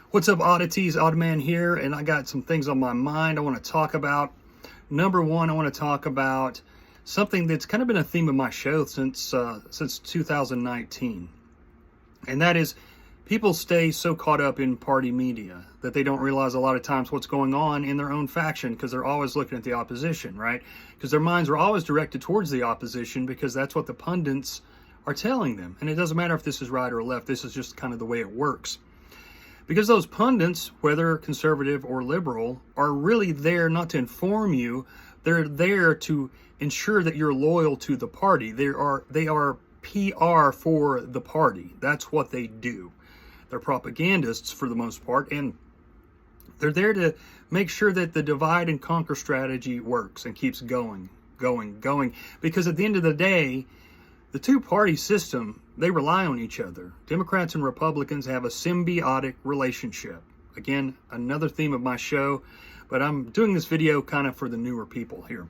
What's up, oddities? Oddman here, and I got some things on my mind I want to talk about. Number one, I want to talk about something that's kind of been a theme of my show since 2019, and that is people stay so caught up in party media that they don't realize a lot of times what's going on in their own faction, because they're always looking at the opposition, right? Because their minds are always directed towards the opposition because that's what the pundits are telling them. And it doesn't matter if this is right or left, this is just kind of the way it works. Because those pundits, whether conservative or liberal, are really there not to inform you. They're there to ensure that you're loyal to the party. They are PR for the party. That's what they do. They're propagandists for the most part, and they're there to make sure that the divide and conquer strategy works and keeps going. Because at the end of the day, the two-party system, they rely on each other. Democrats and Republicans have a symbiotic relationship. Again, another theme of my show, but I'm doing this video kind of for the newer people here.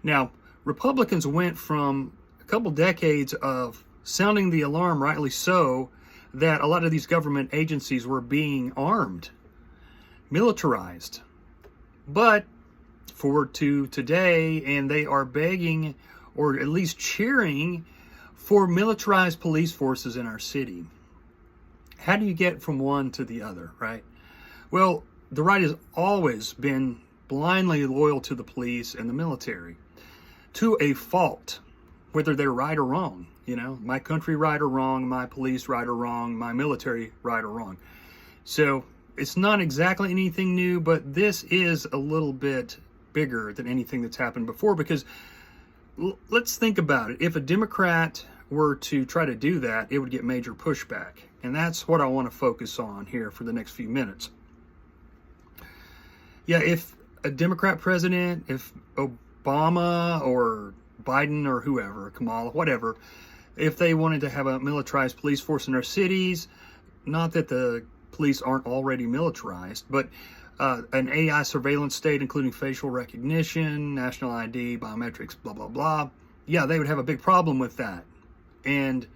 Now, Republicans went from a couple decades of sounding the alarm, rightly so, that a lot of these government agencies were being armed, militarized. But forward to today, and they are begging or at least cheering for militarized police forces in our city. How do you get from one to the other, right? Well, the right has always been blindly loyal to the police and the military, to a fault, whether they're right or wrong. You know, my country right or wrong, my police right or wrong, my military right or wrong. So it's not exactly anything new, but this is a little bit bigger than anything that's happened before, because let's think about it. If a Democrat were to try to do that, it would get major pushback. And that's what I want to focus on here for the next few minutes. Yeah, if a Democrat president, if Obama or Biden or whoever, Kamala, whatever, if they wanted to have a militarized police force in our cities, not that the police aren't already militarized, but an AI surveillance state, including facial recognition, national ID, biometrics, blah, blah, blah. Yeah, they would have a big problem with that. And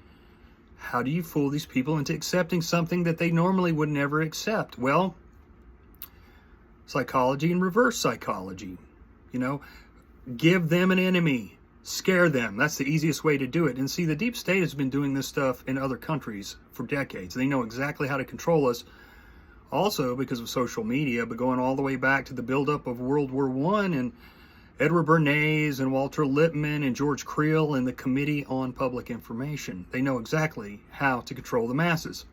how do you fool these people into accepting something that they normally would never accept? Well, psychology and reverse psychology. You know, give them an enemy, scare them. That's the easiest way to do it. And see, the deep state has been doing this stuff in other countries for decades. They know exactly how to control us. Also because of social media, but going all the way back to the buildup of World War I and Edward Bernays and Walter Lippmann and George Creel and the Committee on Public Information. They know exactly how to control the masses.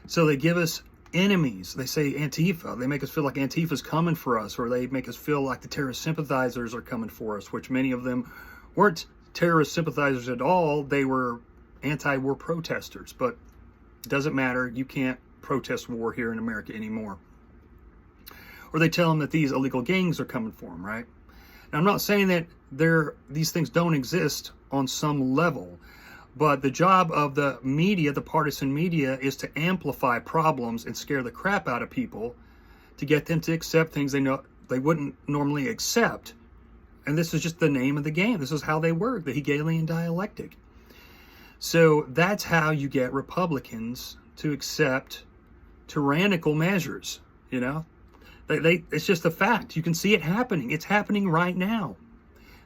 So they give us enemies. They say Antifa. They make us feel like Antifa's coming for us, or they make us feel like the terrorist sympathizers are coming for us, which many of them weren't terrorist sympathizers at all. They were anti-war protesters, but it doesn't matter. You can't protest war here in America anymore. Or they tell them that these illegal gangs are coming for them, right? Now, I'm not saying that these things don't exist on some level, but the job of the media, the partisan media, is to amplify problems and scare the crap out of people to get them to accept things they know they wouldn't normally accept. And this is just the name of the game. This is how they work, the Hegelian dialectic. So that's how you get Republicans to accept tyrannical measures, you know? It's just a fact. You can see it happening. It's happening right now.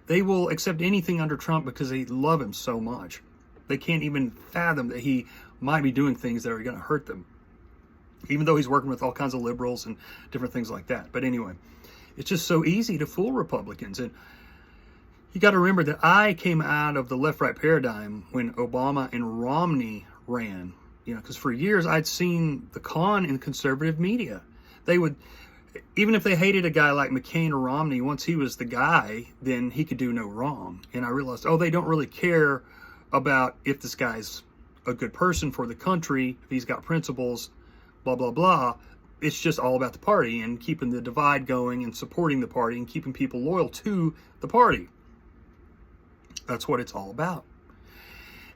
They will accept anything under Trump because they love him so much. They can't even fathom that he might be doing things that are going to hurt them, even though he's working with all kinds of liberals and different things like that. But anyway, it's just so easy to fool Republicans. And you got to remember that I came out of the left-right paradigm when Obama and Romney ran. You know, because for years I'd seen the con in conservative media. They would, even if they hated a guy like McCain or Romney, once he was the guy, then he could do no wrong. And I realized, oh, they don't really care about if this guy's a good person for the country, if he's got principles, blah, blah, blah. It's just all about the party and keeping the divide going and supporting the party and keeping people loyal to the party. That's what it's all about.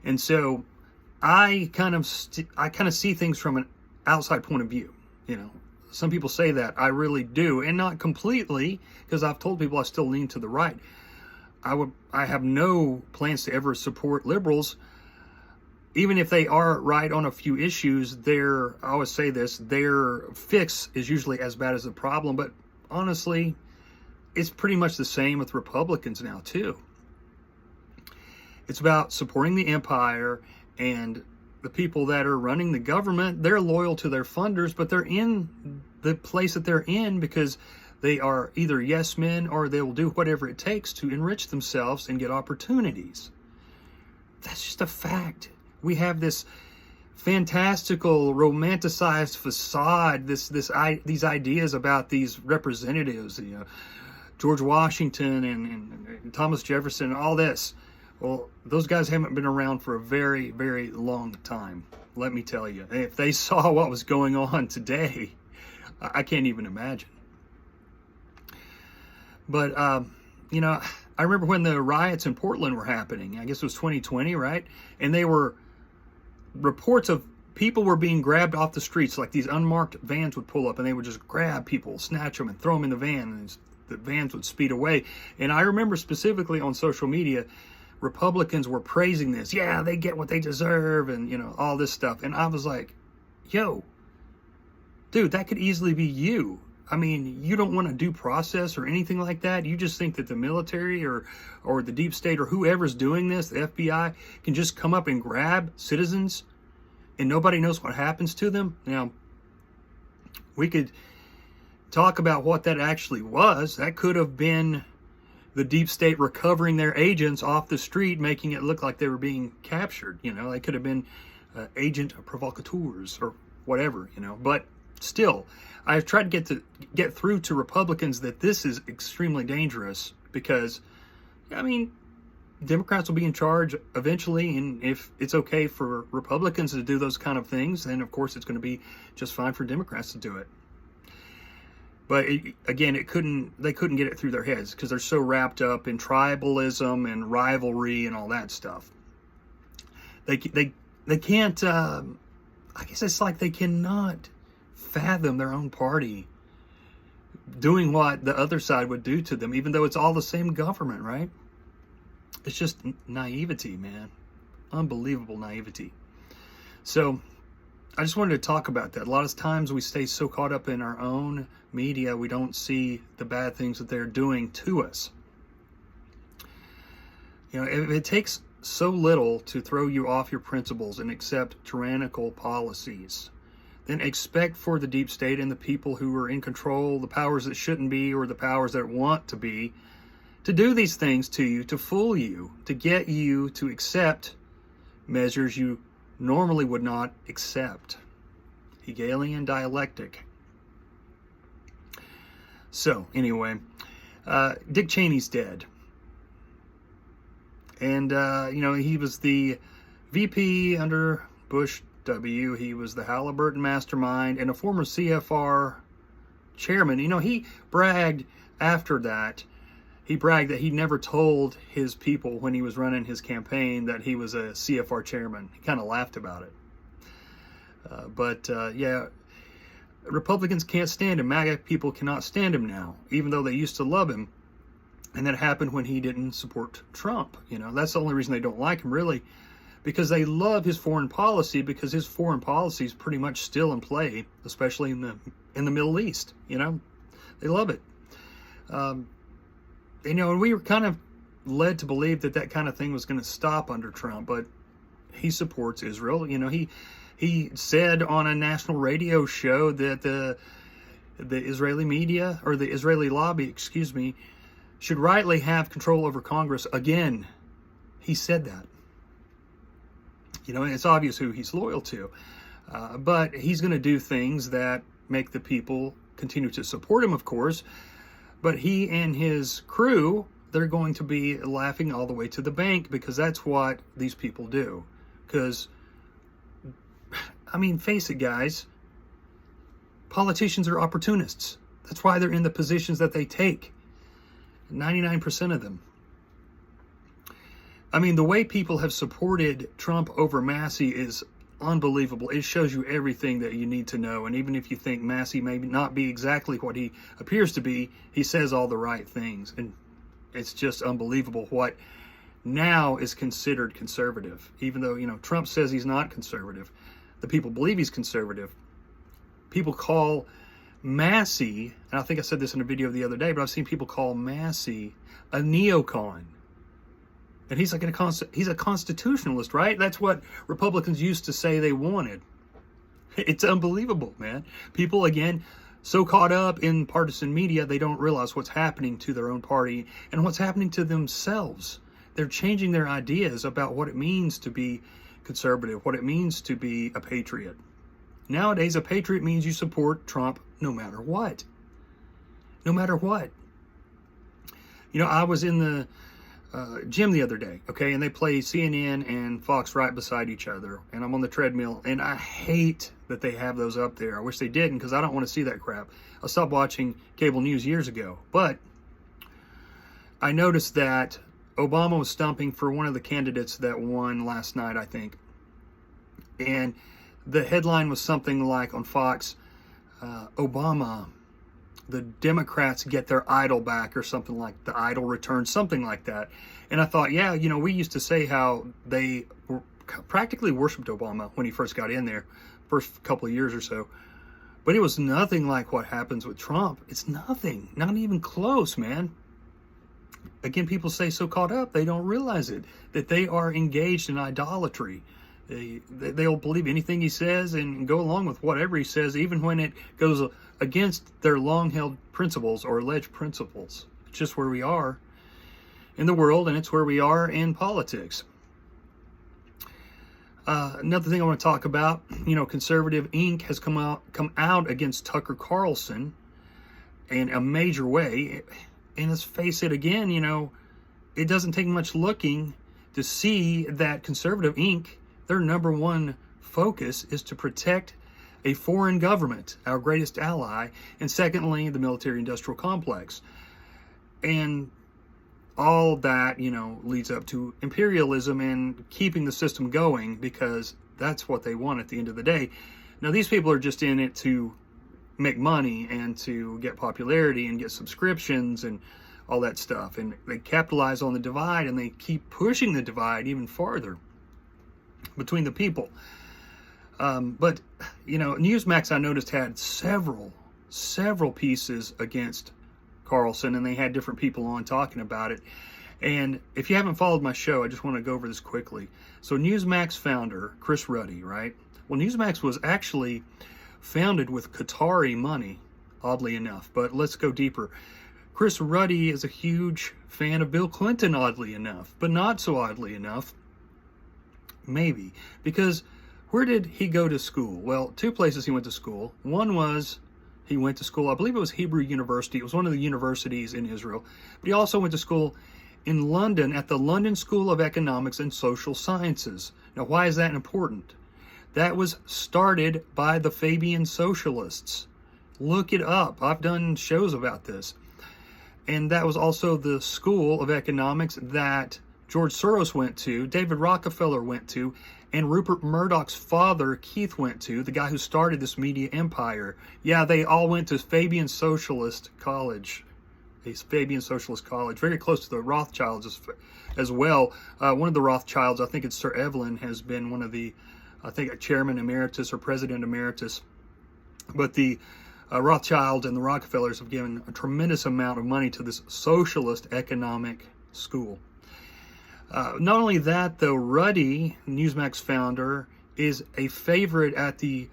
And so I kind of see things from an outside point of view. You know, some people say that. I really do, and not completely, because I've told people I still lean to the right. I have no plans to ever support liberals even if they are right on a few issues, I always say this, their fix is usually as bad as the problem. But honestly, it's pretty much the same with Republicans now too. It's about supporting the empire, and the people that are running the government, they're loyal to their funders, but they're in the place that they're in because they are either yes men or they will do whatever it takes to enrich themselves and get opportunities. That's just a fact. We have this fantastical, romanticized facade, these ideas about these representatives, George Washington and Thomas Jefferson, all this. Well, those guys haven't been around for a very, very long time. Let me tell you, if they saw what was going on today, I can't even imagine. But, I remember when the riots in Portland were happening. I guess it was 2020, right? And they were reports of people were being grabbed off the streets. Like these unmarked vans would pull up and they would just grab people, snatch them and throw them in the van. And the vans would speed away. And I remember specifically on social media, Republicans were praising this. Yeah, they get what they deserve and, all this stuff. And I was like, yo, dude, that could easily be you. I mean, you don't want a due process or anything like that. You just think that the military or the deep state or whoever's doing this, the FBI, can just come up and grab citizens and nobody knows what happens to them. Now, we could talk about what that actually was. That could have been the deep state recovering their agents off the street, making it look like they were being captured. They could have been agent provocateurs or whatever, But still, I've tried to get through to Republicans that this is extremely dangerous because, Democrats will be in charge eventually, and if it's okay for Republicans to do those kind of things, then of course it's going to be just fine for Democrats to do it. But they couldn't get it through their heads because they're so wrapped up in tribalism and rivalry and all that stuff. They can't. I guess it's like they cannot fathom their own party doing what the other side would do to them, even though it's all the same government, right? It's just naivety, man. Unbelievable naivety. So I just wanted to talk about that. A lot of times we stay so caught up in our own media, we don't see the bad things that they're doing to us. If it takes so little to throw you off your principles and accept tyrannical policies, then expect for the deep state and the people who are in control, the powers that shouldn't be or the powers that want to be, to do these things to you, to fool you, to get you to accept measures you normally would not accept. Hegelian dialectic. So, anyway, Dick Cheney's dead. And, he was the VP under Bush W. He was the Halliburton mastermind and a former CFR chairman. He bragged after that. He bragged that he never told his people when he was running his campaign that he was a CFR chairman. He kind of laughed about it. But Republicans can't stand him. MAGA people cannot stand him now, even though they used to love him. And that happened when he didn't support Trump. That's the only reason they don't like him, really, because they love his foreign policy, because his foreign policy is pretty much still in play, especially in the Middle East. They love it. And we were kind of led to believe that kind of thing was going to stop under Trump, but he supports Israel. He said on a national radio show that the Israeli media, or the Israeli lobby, should rightly have control over Congress again. He said that. It's obvious who he's loyal to. But he's going to do things that make the people continue to support him, of course. But he and his crew, they're going to be laughing all the way to the bank, because that's what these people do. Because, face it, guys, politicians are opportunists. That's why they're in the positions that they take. 99% of them. The way people have supported Trump over Massey is unbelievable. It shows you everything that you need to know. And even if you think Massey may not be exactly what he appears to be, he says all the right things. And it's just unbelievable what now is considered conservative, even though, Trump says he's not conservative. The people believe he's conservative. People call Massey, and I think I said this in a video the other day, but I've seen people call Massey a neocon. And he's like he's a constitutionalist, right? That's what Republicans used to say they wanted. It's unbelievable, man. People, again, so caught up in partisan media, they don't realize what's happening to their own party and what's happening to themselves. They're changing their ideas about what it means to be conservative, what it means to be a patriot. Nowadays, a patriot means you support Trump no matter what. No matter what. I was in the gym the other day, okay, and they play CNN and Fox right beside each other, and I'm on the treadmill, and I hate that they have those up there. I wish they didn't, because I don't want to see that crap. I stopped watching cable news years ago, but I noticed that Obama was stumping for one of the candidates that won last night, I think, and the headline was something like on Fox, Obama, the Democrats get their idol back, or something like the idol returns, something like that. And I thought, yeah, we used to say how they practically worshipped Obama when he first got in there, first couple of years or so. But it was nothing like what happens with Trump. It's nothing, not even close, man. Again, people say so caught up, they don't realize it, that they are engaged in idolatry. They'll believe anything he says and go along with whatever he says, even when it goes against their long-held principles or alleged principles. It's just where we are in the world, and it's where we are in politics. Another thing I want to talk about, Conservative Inc. has come out against Tucker Carlson in a major way. And let's face it again, it doesn't take much looking to see that Conservative Inc., their number one focus is to protect a foreign government, our greatest ally, and secondly, the military-industrial complex. And all that, leads up to imperialism and keeping the system going, because that's what they want at the end of the day. Now, these people are just in it to make money and to get popularity and get subscriptions and all that stuff. And they capitalize on the divide, and they keep pushing the divide even farther between the people. But, NEWSMAX, I noticed, had several pieces against Carlson, and they had different people on talking about it. And if you haven't followed my show, I just want to go over this quickly. So NEWSMAX founder, Chris Ruddy, right? Well, NEWSMAX was actually founded with Qatari money, oddly enough. But let's go deeper. Chris Ruddy is a huge fan of Bill Clinton, oddly enough, but not so oddly enough, maybe, because where did he go to school? Well, two places he went to school. One was he went to school, I believe it was Hebrew University. It was one of the universities in Israel. But he also went to school in London at the London School of Economics and Social Sciences. Now, why is that important? That was started by the Fabian Socialists. Look it up. I've done shows about this. And that was also the School of Economics that George Soros went to, David Rockefeller went to, and Rupert Murdoch's father, Keith, went to, the guy who started this media empire. Yeah, they all went to Fabian Socialist College. Fabian Socialist College, very close to the Rothschilds as well. One of the Rothschilds, I think it's Sir Evelyn, has been one of the, I think, a chairman emeritus or president emeritus. But the Rothschilds and the Rockefellers have given a tremendous amount of money to this socialist economic school. Not only that, though, Ruddy, NEWSMAX founder, is a favorite at the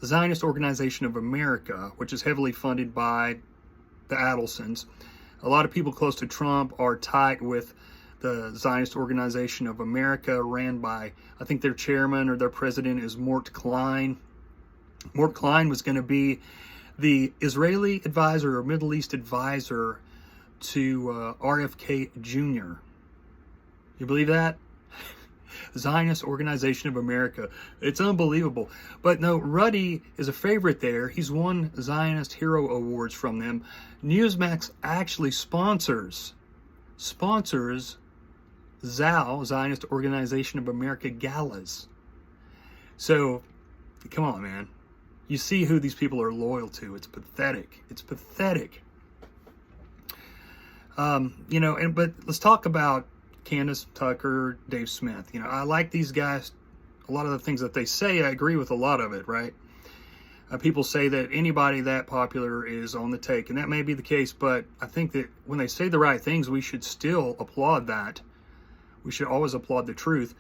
Zionist Organization of America, which is heavily funded by the Adelsons. A lot of people close to Trump are tight with the Zionist Organization of America, ran by, I think their chairman or their president is Mort Klein. Mort Klein was going to be the Israeli advisor or Middle East advisor to RFK Jr. You believe that? Zionist Organization of America. It's unbelievable. But no, Ruddy is a favorite there. He's won Zionist Hero Awards from them. NEWSMAX actually sponsors ZOW, Zionist Organization of America galas. So, come on, man. You see who these people are loyal to. It's pathetic. It's pathetic. But let's talk about Candace, Tucker, Dave Smith. You know, I like these guys. A lot of the things that they say, I agree with a lot of it, right? People say that anybody that popular is on the take, and that may be the case, but I think that when they say the right things, we should still applaud that. We should always applaud the truth.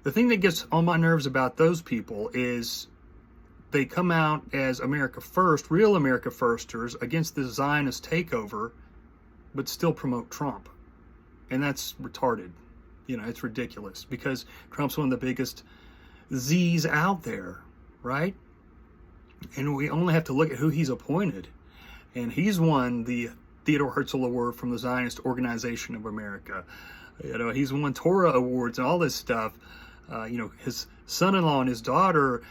The thing that gets on my nerves about those people is they come out as America First, real America Firsters, against the Zionist takeover, but still promote Trump. And that's retarded. You know, it's ridiculous because Trump's one of the biggest Z's out there, right? And we only have to look at who he's appointed. And he's won the Theodore Herzl Award from the Zionist Organization of America. You know, he's won Torah awards and all this stuff. You know, his son-in-law and his daughter,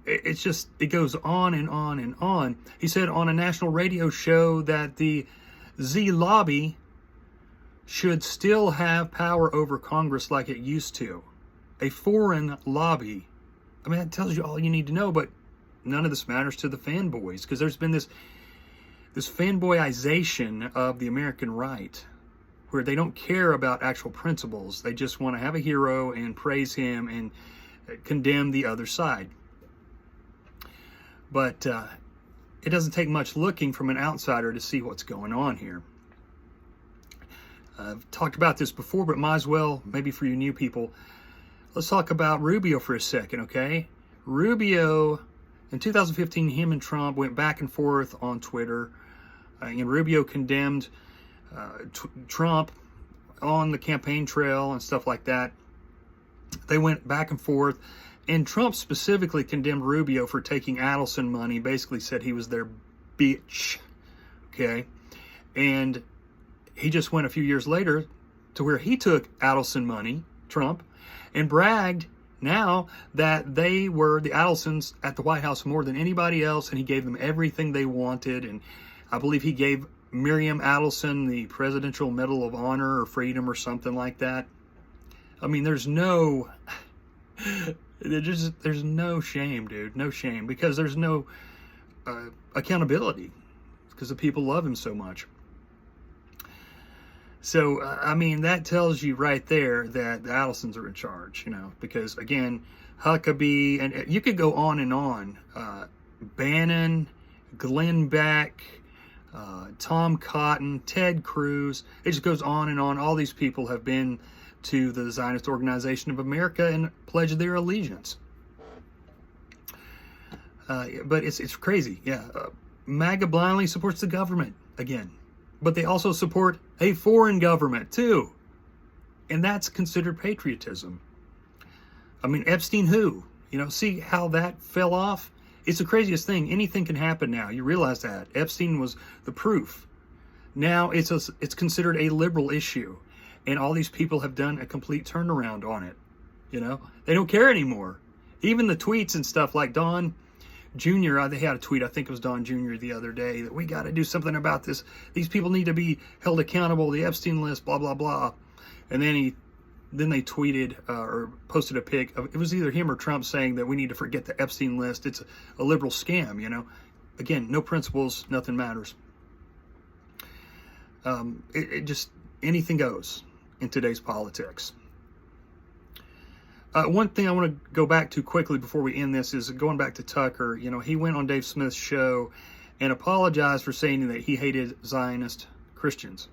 it's just, it goes on and on and on. He said on a national radio show that the Z lobby should still have power over Congress like it used to. A foreign lobby. I mean, that tells you all you need to know, but none of this matters to the fanboys because there's been this fanboyization of the American right where they don't care about actual principles. They just want to have a hero and praise him and condemn the other side. But it doesn't take much looking from an outsider to see what's going on here. I've talked about this before, but might as well, maybe for you new people, let's talk about Rubio for a second, okay? Rubio, in 2015, him and Trump went back and forth on Twitter, and Rubio condemned Trump on the campaign trail and stuff like that. They went back and forth, and Trump specifically condemned Rubio for taking Adelson money, basically said he was their bitch, okay? And he just went a few years later to where he took Adelson money, Trump, and bragged now that they were the Adelsons at the White House more than anybody else, and he gave them everything they wanted. And I believe he gave Miriam Adelson the Presidential Medal of Honor or Freedom or something like that. I mean, there's no shame, dude. No shame, because there's no accountability because the people love him so much. So, I mean, that tells you right there that the Adelsons are in charge, you know, because, again, Huckabee, and you could go on and on. Bannon, Glenn Beck, Tom Cotton, Ted Cruz. It just goes on and on. All these people have been to the Zionist Organization of America and pledged their allegiance. But it's crazy, yeah. MAGA blindly supports the government, again. But they also support a foreign government, too. And that's considered patriotism. I mean, Epstein who? You know, see how that fell off? It's the craziest thing. Anything can happen now. You realize that. Epstein was the proof. Now it's considered a liberal issue. And all these people have done a complete turnaround on it. You know, they don't care anymore. Even the tweets and stuff like Don Jr., they had a tweet, I think it was Don Jr. the other day, that we got to do something about this. These people need to be held accountable. The Epstein list, blah, blah, blah. And then they tweeted or posted a pic of, it was either him or Trump saying that we need to forget the Epstein list. It's a liberal scam, you know. Again, no principles, nothing matters. It just, anything goes in today's politics. One thing I want to go back to quickly before we end this is going back to Tucker. You know, he went on Dave Smith's show and apologized for saying that he hated Zionist Christians.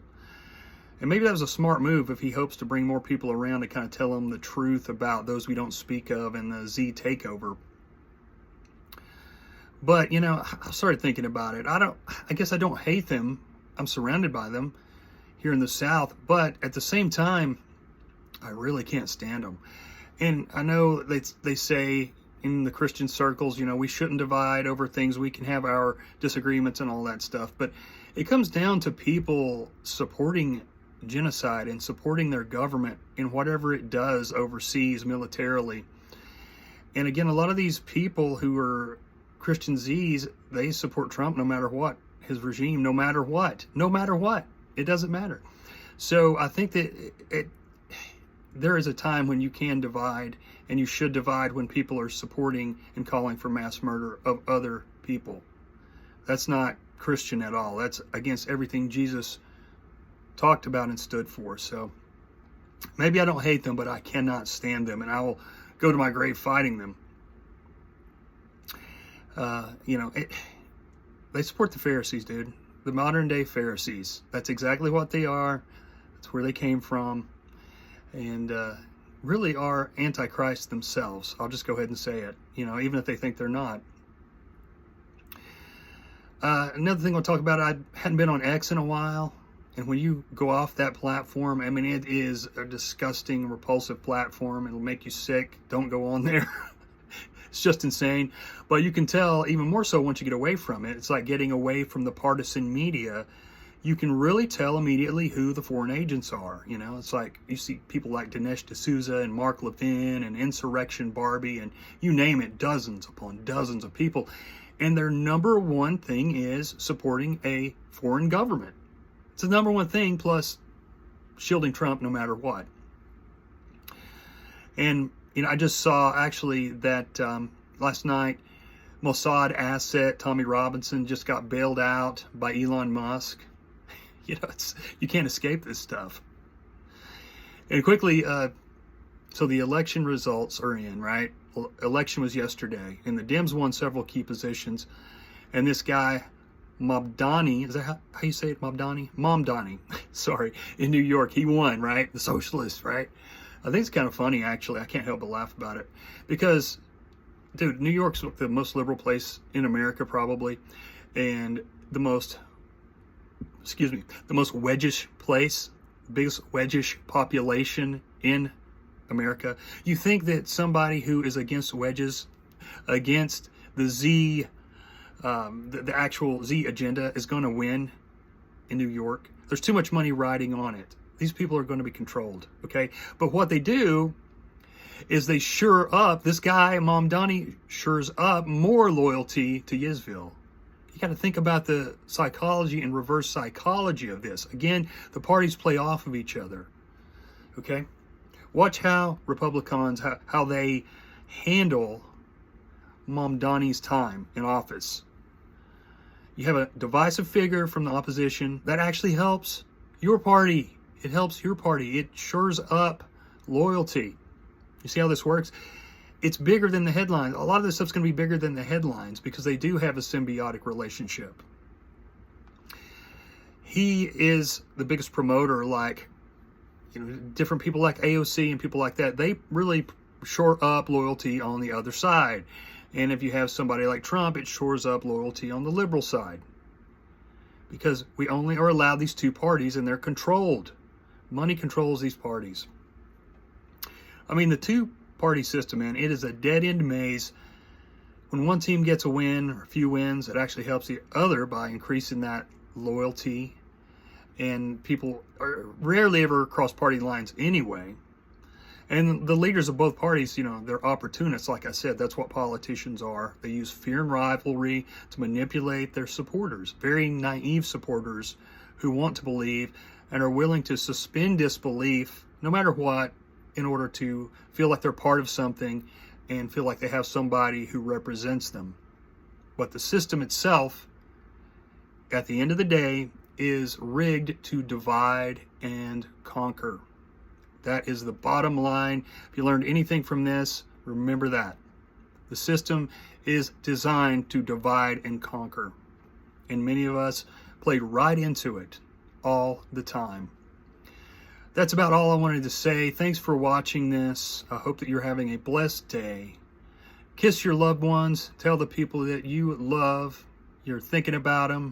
And maybe that was a smart move if he hopes to bring more people around to kind of tell them the truth about those we don't speak of and the Z takeover. But, you know, I started thinking about it. I guess I don't hate them. I'm surrounded by them here in the South. But at the same time, I really can't stand them. And I know they say in the Christian circles, you know, we shouldn't divide over things. We can have our disagreements and all that stuff. But it comes down to people supporting genocide and supporting their government in whatever it does overseas militarily. And again, a lot of these people who are Christian Zs, they support Trump no matter what, his regime, no matter what. It doesn't matter. So I think that there is a time when you can divide, and you should divide when people are supporting and calling for mass murder of other people. That's not Christian at all. That's against everything Jesus talked about and stood for. So Maybe I don't hate them, but I cannot stand them, and I will go to my grave fighting them. They support the Pharisees, dude. The modern day Pharisees. That's exactly what they are. That's where they came from. And really are Antichrist themselves. I'll just go ahead and say it, even if they think they're not. Another thing I'll talk about, I hadn't been on X in a while. And when you go off that platform, I mean, it is a disgusting, repulsive platform. It'll make you sick. Don't go on there. It's just insane. But you can tell even more so once you get away from it. It's like getting away from the partisan media. You can really tell immediately who the foreign agents are. It's like you see people like Dinesh D'Souza and Mark Levin and Insurrection Barbie and you name it, dozens upon dozens of people. And their number one thing is supporting a foreign government. It's the number one thing, plus shielding Trump no matter what. And, I just saw actually that last night, Mossad asset Tommy Robinson just got bailed out by Elon Musk. You can't escape this stuff. And quickly, so the election results are in, right? Election was yesterday, and the Dems won several key positions. And this guy, Mamdani, is that how you say it, Mamdani, sorry, in New York, he won, right? The socialist, right? I think it's kind of funny, actually. I can't help but laugh about it. Because, dude, New York's the most liberal place in America, probably. And the most wedgish place, biggest wedgish population in America. You think that somebody who is against wedges, against the Z, the actual Z agenda is going to win in New York? There's too much money riding on it. These people are going to be controlled, okay? But what they do is they shore up, this guy, Mamdani, shores up more loyalty to Yisrael. You got to think about the psychology and reverse psychology of this. Again, the parties play off of each other, okay? Watch how Republicans, how they handle Mamdani's time in office. You have a divisive figure from the opposition. That actually helps your party. It helps your party. It shores up loyalty. You see how this works? It's bigger than the headlines. A lot of this stuff's going to be bigger than the headlines because they do have a symbiotic relationship. He is the biggest promoter, like, different people like AOC and people like that. They really shore up loyalty on the other side. And if you have somebody like Trump, it shores up loyalty on the liberal side. Because we only are allowed these two parties and they're controlled. Money controls these parties. I mean, the two-party system, man, it is a dead-end maze. When one team gets a win or a few wins, it actually helps the other by increasing that loyalty. And people are rarely ever cross party lines anyway. And the leaders of both parties, they're opportunists, like I said. That's what politicians are. They use fear and rivalry to manipulate their supporters. Very naive supporters who want to believe and are willing to suspend disbelief, no matter what, in order to feel like they're part of something and feel like they have somebody who represents them. But the system itself, at the end of the day, is rigged to divide and conquer. That is the bottom line. If you learned anything from this, remember that. The system is designed to divide and conquer. And many of us played right into it all the time. That's about all I wanted to say. Thanks for watching this. I hope that you're having a blessed day. Kiss your loved ones. Tell the people that you love you're thinking about them.